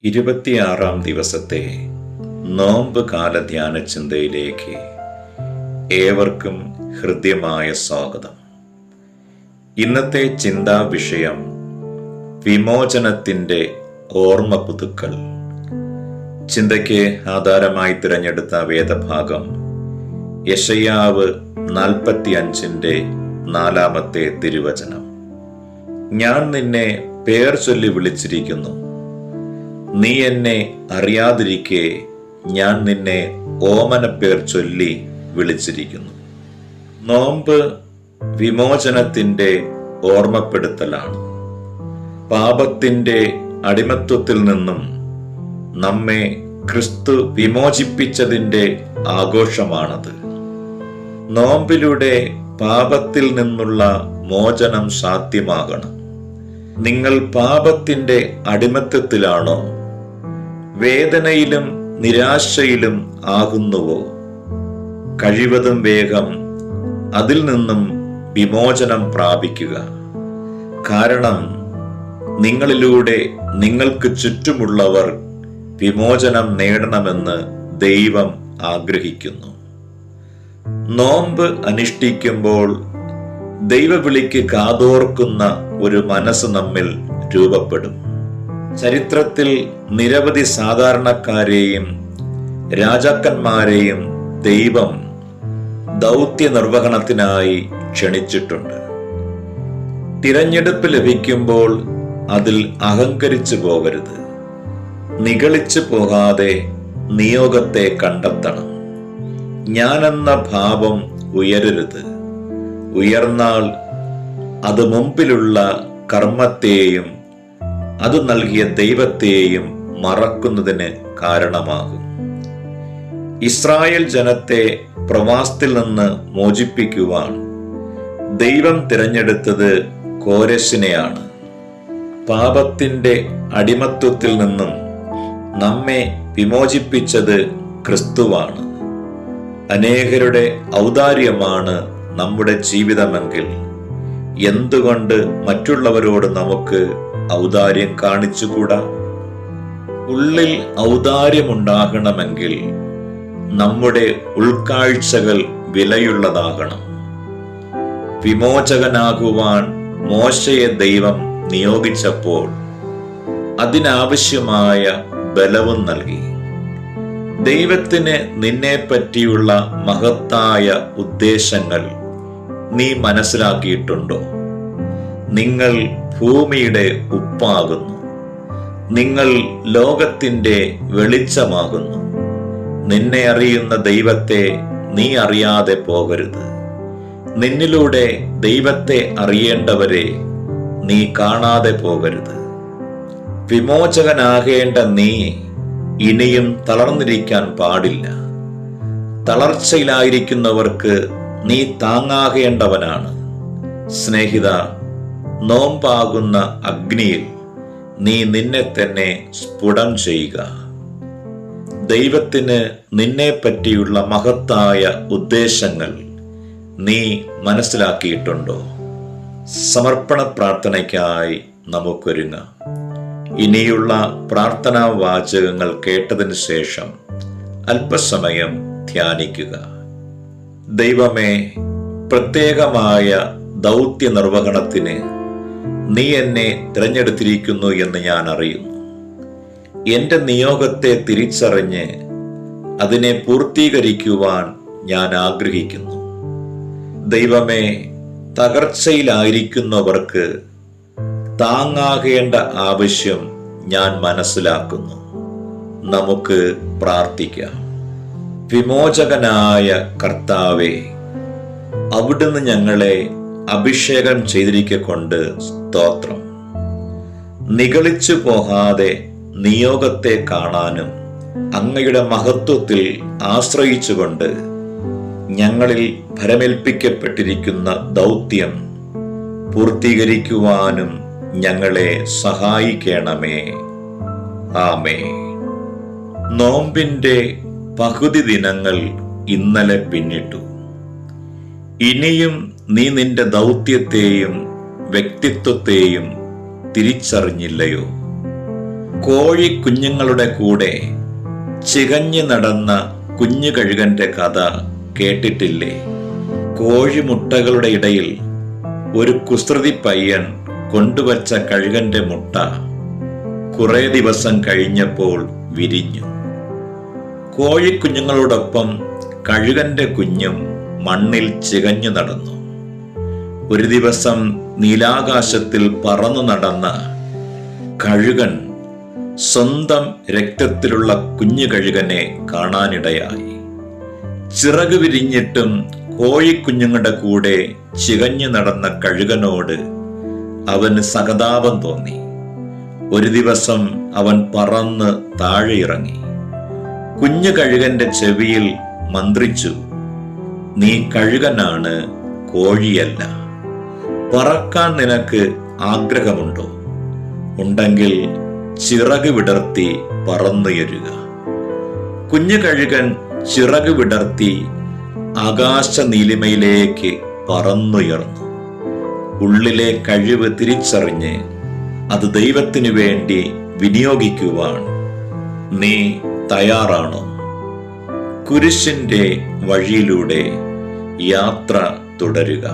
26 ദിവസത്തെ നോമ്പ് കാല ധ്യാന ചിന്തയിലേക്ക് ഏവർക്കും ഹൃദ്യമായ സ്വാഗതം. ഇന്നത്തെ ചിന്താ വിഷയം വിമോചനത്തിൻ്റെ ഓർമ്മ പുതുക്കൽ. ചിന്തയ്ക്ക് ആധാരമായി തിരഞ്ഞെടുത്ത വേദഭാഗം യെശയ്യാവ് 45-ന്റെ 4 തിരുവചനം. ഞാൻ നിന്നെ പേർ ചൊല്ലി വിളിച്ചിരിക്കുന്നു, നീ എന്നെ അറിയാതിരിക്കെ ഞാൻ നിന്നെ ഓമനപ്പേർ ചൊല്ലി വിളിച്ചിരിക്കുന്നു. നോമ്പ് വിമോചനത്തിൻ്റെ ഓർമ്മപ്പെടുത്തലാണ്. പാപത്തിൻ്റെ അടിമത്വത്തിൽ നിന്നും നമ്മെ ക്രിസ്തു വിമോചിപ്പിച്ചതിൻ്റെ ആഘോഷമാണത്. നോമ്പിലൂടെ പാപത്തിൽ നിന്നുള്ള മോചനം സാധ്യമാകണം. നിങ്ങൾ പാപത്തിൻ്റെ അടിമത്വത്തിലാണോ? വേദനയിലും നിരാശയിലും ആകുന്നുവോ? കഴിവതും വേഗം അതിൽ നിന്നും വിമോചനം പ്രാപിക്കുക. കാരണം നിങ്ങളിലൂടെ നിങ്ങൾക്ക് ചുറ്റുമുള്ളവർ വിമോചനം നേടണമെന്ന് ദൈവം ആഗ്രഹിക്കുന്നു. നോമ്പ് അനുഷ്ഠിക്കുമ്പോൾ ദൈവവിളിക്ക് കാതോർക്കുന്ന ഒരു മനസ്സ് നമ്മിൽ രൂപപ്പെടും. ചരിത്രത്തിൽ നിരവധി സാധാരണക്കാരെയും രാജാക്കന്മാരെയും ദൈവം ദൗത്യ നിർവഹണത്തിനായി ക്ഷണിച്ചിട്ടുണ്ട്. തിരഞ്ഞെടുപ്പ് ലഭിക്കുമ്പോൾ അതിൽ അഹങ്കരിച്ചു പോകരുത്. നിഗളിച്ചു പോകാതെ നിയോഗത്തെ കണ്ടെത്തണം. ഞാനെന്ന ഭാവം ഉയരരുത്. ഉയർന്നാൽ അത് മുമ്പിലുള്ള കർമ്മത്തെയും അത് നൽകിയ ദൈവത്തെയും മറക്കുന്നതിന് കാരണമാകും. ഇസ്രായേൽ ജനത്തെ പ്രവാസത്തിൽ നിന്ന് മോചിപ്പിക്കുവാൻ ദൈവം തിരഞ്ഞെടുത്തത് കോരശിനെയാണ്. പാപത്തിൻ്റെ അടിമത്വത്തിൽ നിന്നും നമ്മെ വിമോചിപ്പിച്ചത് ക്രിസ്തുവാണ്. അനേകരുടെ ഔദാര്യമാണ് നമ്മുടെ ജീവിതമെങ്കിൽ എന്തുകൊണ്ട് മറ്റുള്ളവരോട് നമുക്ക് ഔദാര്യം കാണിച്ചുകൂടാ? ഉള്ളിൽ ഔദാര്യമുണ്ടാകണമെങ്കിൽ നമ്മുടെ ഉൾക്കാഴ്ചകൾ വിലയുള്ളതാകണം. വിമോചകനാകുവാൻ മോശയെ ദൈവം നിയോഗിച്ചപ്പോൾ അതിനാവശ്യമായ ബലവും നൽകി. ദൈവത്തിന് നിന്നെ പറ്റിയുള്ള മഹത്തായ ഉദ്ദേശങ്ങൾ നീ മനസ്സിലാക്കിയിട്ടുണ്ടോ? നിങ്ങൾ ഭൂമിയുടെ ഉപ്പാകുന്നു. നിങ്ങൾ ലോകത്തിൻ്റെ വെളിച്ചമാകുന്നു. നിന്നെ അറിയുന്ന ദൈവത്തെ നീ അറിയാതെ പോകരുത്. നിന്നിലൂടെ ദൈവത്തെ അറിയേണ്ടവരെ നീ കാണാതെ പോകരുത്. വിമോചകനാകേണ്ട നീ ഇനിയും തളർന്നിരിക്കാൻ പാടില്ല. തളർച്ചയിലായിരിക്കുന്നവർക്ക് നീ താങ്ങാകേണ്ടവനാണ്. സ്നേഹിത, നോമ്പാകുന്ന അഗ്നിയിൽ നീ നിന്നെ തന്നെ സ്ഫുടം ചെയ്യുക. ദൈവത്തിന് നിന്നെ പറ്റിയുള്ള മഹത്തായ ഉദ്ദേശങ്ങൾ നീ മനസ്സിലാക്കിയിട്ടുണ്ടോ? സമർപ്പണ പ്രാർത്ഥനയ്ക്കായി നമുക്കൊരുങ്ങാം. ഇനിയുള്ള പ്രാർത്ഥനാ വാചകങ്ങൾ കേട്ടതിന് ശേഷം അല്പസമയം ധ്യാനിക്കുക. ദൈവമേ, പ്രത്യേകമായ ദൗത്യ നിർവഹണത്തിന് നീ എന്നെ തിരഞ്ഞെടുത്തിരിക്കുന്നു എന്ന് ഞാൻ അറിയുന്നു. എൻ്റെ നിയോഗത്തെ തിരിച്ചറിഞ്ഞ് അതിനെ പൂർത്തീകരിക്കുവാൻ ഞാൻ ആഗ്രഹിക്കുന്നു. ദൈവമേ, തകർച്ചയിലായിരിക്കുന്നവർക്ക് താങ്ങാകേണ്ട ആവശ്യം ഞാൻ മനസ്സിലാക്കുന്നു. നമുക്ക് പ്രാർത്ഥിക്കാം. വിമോചകനായ കർത്താവേ, അവിടുന്ന് ഞങ്ങളെ അഭിഷേകം ചെയ്തിരിക്കൊണ്ട് സ്തോത്രം. നിഗളിച്ചു പോകാതെ നിയോഗത്തെ കാണാനും അങ്ങയുടെ മഹത്വത്തിൽ ആശ്രയിച്ചുകൊണ്ട് ഞങ്ങളിൽ ഭരമേൽപ്പിക്കപ്പെട്ടിരിക്കുന്ന ദൗത്യം പൂർത്തീകരിക്കുവാനും ഞങ്ങളെ സഹായിക്കണമേ. ആമേൻ. നോമ്പിൻ്റെ പകുതി ദിനങ്ങൾ ഇന്നലെ പിന്നിട്ടു. ഇനിയും നീ നിന്റെ ദൗത്യത്തെയും വ്യക്തിത്വത്തെയും തിരിച്ചറിഞ്ഞില്ലയോ? കോഴി കുഞ്ഞുങ്ങളുടെ കൂടെ ചികഞ്ഞു നടന്ന കുഞ്ഞു കഴുകന്റെ കഥ കേട്ടിട്ടില്ലേ? കോഴിമുട്ടകളുടെ ഇടയിൽ ഒരു കുസൃതി പയ്യൻ കൊണ്ടുവച്ച കഴുകന്റെ മുട്ട കുറെ ദിവസം കഴിഞ്ഞപ്പോൾ വിരിഞ്ഞു. കോഴിക്കുഞ്ഞുങ്ങളോടൊപ്പം കഴുകന്റെ കുഞ്ഞും മണ്ണിൽ ചികഞ്ഞു നടന്നു. ഒരു ദിവസം നീലാകാശത്തിൽ പറന്നു നടന്ന കഴുകൻ സ്വന്തം രക്തത്തിലുള്ള കുഞ്ഞു കഴുകനെ കാണാനിടയായി. ചിറക് വിരിഞ്ഞിട്ടും കോഴിക്കുഞ്ഞുങ്ങളുടെ കൂടെ ചികഞ്ഞു നടന്ന കഴുകനോട് അവന് സഹതാപം തോന്നി. ഒരു ദിവസം അവൻ പറന്ന് താഴെ ഇറങ്ങി. കുഞ്ഞു കഴുകന്റെ ചെവിയിൽ മന്ത്രിച്ചു, നീ കഴുകനാണ്, കോഴിയല്ല. പറക്കാൻ നിനക്ക് ആഗ്രഹമുണ്ടോ? ഉണ്ടെങ്കിൽ ചിറക് വിടർത്തി പറന്നുയരുക. കുഞ്ഞു കഴുകൻ ചിറക് വിടർത്തി ആകാശ നീലിമയിലേക്ക് പറന്നുയർന്നു. ഉള്ളിലെ കഴിവ് തിരിച്ചറിഞ്ഞ് അത് ദൈവത്തിനു വേണ്ടി വിനിയോഗിക്കുവാൻ നീ തയ്യാറാണോ? കുരിശിന്റെ വഴിയിലൂടെ യാത്ര തുടരുക.